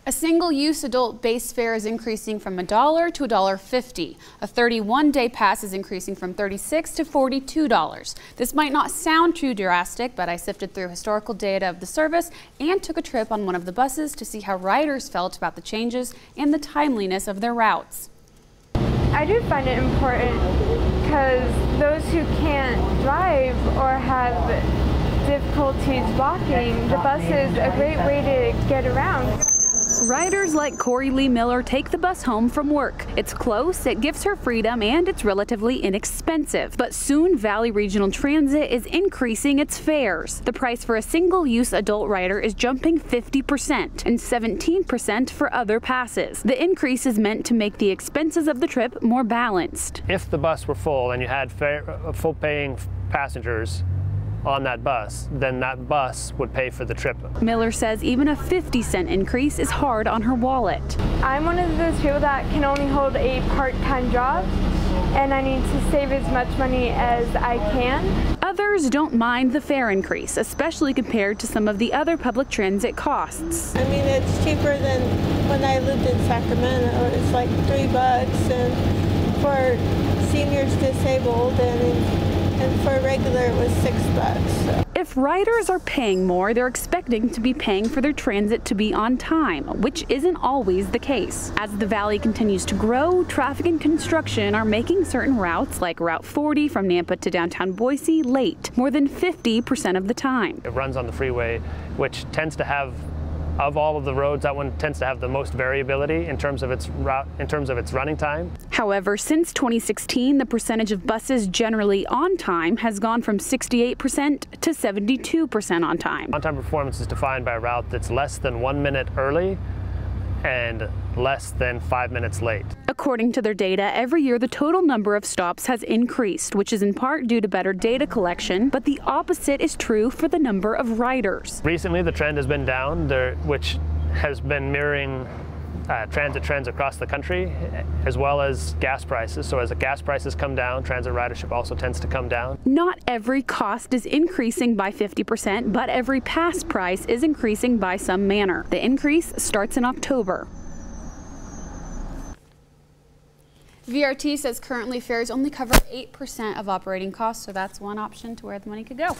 A single-use adult base fare is increasing from $1 to $1.50. A 31-day pass is increasing from $36 to $42. This might not sound too drastic, but I sifted through historical data of the service and took a trip on one of the buses to see how riders felt about the changes and the timeliness of their routes. I do find it important because those who can't drive or have difficulties walking, the bus is a great way to get around. Riders like Corey Lee Miller take the bus home from work. It's close, it gives her freedom, and it's relatively inexpensive. But soon, Valley Regional Transit is increasing its fares. The price for a single-use adult rider is jumping 50% and 17% for other passes. The increase is meant to make the expenses of the trip more balanced. If the bus were full and you had full-paying passengers on that bus, then that bus would pay for the trip. Miller says even a 50-cent increase is hard on her wallet. I'm one of those people that can only hold a part-time job, and I need to save as much money as I can. Others don't mind the fare increase, especially compared to some of the other public transit costs. I mean, it's cheaper than when I lived in Sacramento. It's like $3, and for seniors disabled, and for regular it was $6. So. If riders are paying more, they're expecting to be paying for their transit to be on time, which isn't always the case. As the valley continues to grow, traffic and construction are making certain routes, like Route 40 from Nampa to downtown Boise, late, more than 50% of the time. It runs on the freeway, which tends to have, of all of the roads, that one tends to have the most variability in terms of its route, in terms of its running time. However, since 2016, the percentage of buses generally on time has gone from 68% to 72% on time. On-time performance is defined by a route that's less than 1 minute early and less than 5 minutes late. According to their data, every year the total number of stops has increased, which is in part due to better data collection, but the opposite is true for the number of riders. Recently, the trend has been down, which has been mirroring transit trends across the country, as well as gas prices. So as the gas prices come down, transit ridership also tends to come down. Not every cost is increasing by 50%, but every pass price is increasing by some manner. The increase starts in October. VRT says currently fares only cover 8% of operating costs, so that's one option to where the money could go.